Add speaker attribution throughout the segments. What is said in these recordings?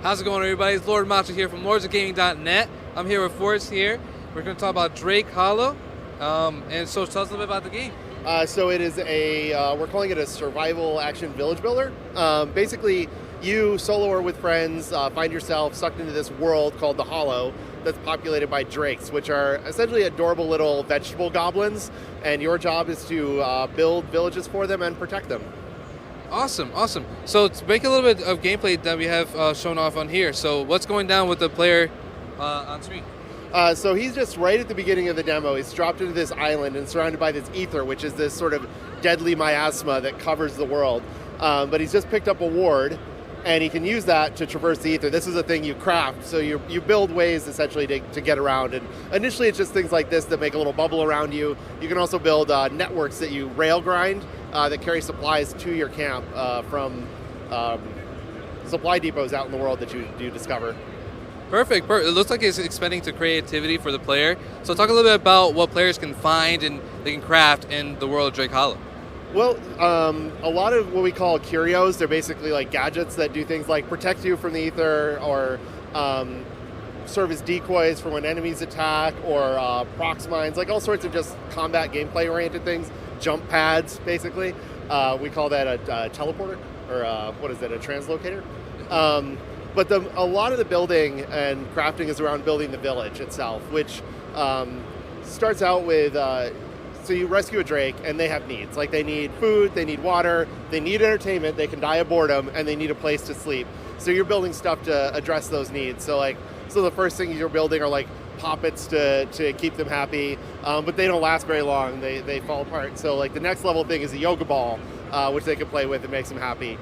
Speaker 1: How's it going, everybody? It's Lord Macho here from lordsofgaming.net. I'm here with Forrest here. We're going to talk about Drake Hollow. And so tell us a little bit about the game.
Speaker 2: So it is we're calling it a survival action village builder. Basically, you, solo or with friends, find yourself sucked into this world called the Hollow that's populated by drakes, which are essentially adorable little vegetable goblins, and your job is to build villages for them and protect them.
Speaker 1: Awesome, awesome. So to make a little bit of gameplay that we have shown off on here. So what's going down with the player on screen?
Speaker 2: So he's just right at the beginning of the demo. He's dropped into this island and surrounded by this ether, which is this sort of deadly miasma that covers the world. But he's just picked up a ward, and he can use that to traverse the ether. This is a thing you craft, so you build ways essentially to get around. And initially it's just things like this that make a little bubble around you. You can also build networks that you rail grind that carry supplies to your camp from supply depots out in the world that you discover.
Speaker 1: Perfect. It looks like it's expanding to creativity for the player. So talk a little bit about what players can find and they can craft in the world of Drake Hollow.
Speaker 2: Well, a lot of what we call curios, they're basically like gadgets that do things like protect you from the ether or serve as decoys for when enemies attack, or prox mines, like all sorts of just combat gameplay oriented things. Jump pads, basically. We call that a teleporter, or what is it, a translocator? But a lot of the building and crafting is around building the village itself, which starts out with, so you rescue a drake and they have needs. Like they need food, they need water, they need entertainment, they can die of boredom, and they need a place to sleep. So you're building stuff to address those needs. So the first things you're building are like poppets to keep them happy, but they don't last very long. They fall apart. So like the next level thing is a yoga ball, which they can play with and makes them happy.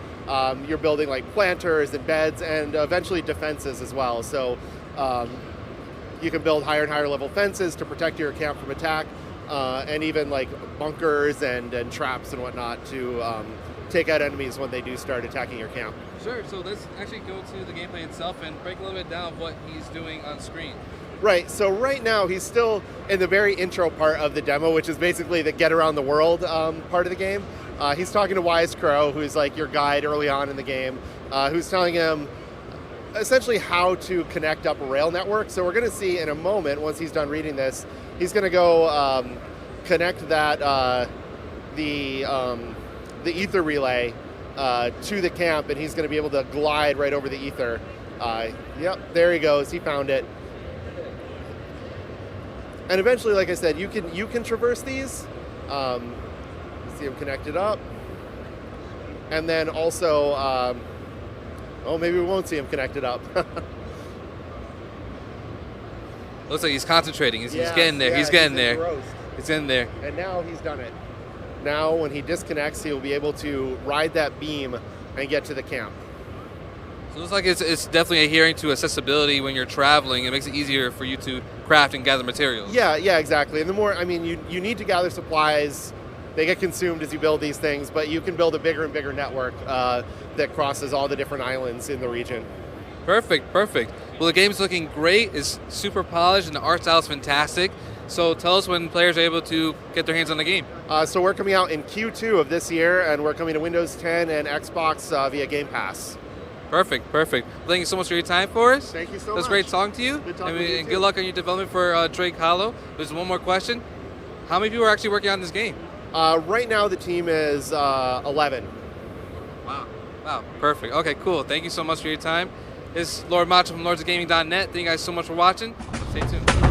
Speaker 2: You're building like planters and beds and eventually defenses as well. So you can build higher and higher level fences to protect your camp from attack, and even like bunkers and traps and whatnot to take out enemies when they do start attacking your camp.
Speaker 1: Sure, so let's actually go to the gameplay itself and break a little bit down what he's doing on screen.
Speaker 2: Right, so right now he's still in the very intro part of the demo, which is basically the get around the world part of the game. He's talking to Wise Crow, who's like your guide early on in the game, who's telling him essentially how to connect up a rail network. So we're going to see in a moment, once he's done reading this, he's going to go connect that the ether relay to the camp, and he's going to be able to glide right over the ether. Yep, there he goes. He found it. And eventually, like I said, you can traverse these. See them connected up. And then also, maybe we won't see them connected up.
Speaker 1: Looks like he's concentrating. He's getting there. He's getting there.
Speaker 2: Engrossed.
Speaker 1: He's in there.
Speaker 2: And now he's done it. Now, when he disconnects, he'll be able to ride that beam and get to the camp.
Speaker 1: So it looks like it's definitely adhering to accessibility when you're traveling. It makes it easier for you to craft and gather materials.
Speaker 2: Yeah, exactly. And the more, you need to gather supplies. They get consumed as you build these things, but you can build a bigger and bigger network that crosses all the different islands in the region.
Speaker 1: Perfect. Well, the game's looking great. It's super polished, and the art style is fantastic. So tell us when players are able to get their hands on the game.
Speaker 2: So we're coming out in Q2 of this year, and we're coming to Windows 10 and Xbox via Gamepass.
Speaker 1: Perfect. Thank you so much for your time, Forrest.
Speaker 2: Thank you so much.
Speaker 1: It was great talking to you.
Speaker 2: Good talking to you
Speaker 1: and
Speaker 2: too.
Speaker 1: Good luck on your development for Drake Hollow. There's one more question. How many people are actually working on this game?
Speaker 2: Right now the team is 11.
Speaker 1: Wow, perfect. Okay, cool. Thank you so much for your time. This is Lord Macho from lordsofgaming.net. Thank you guys so much for watching. Stay tuned.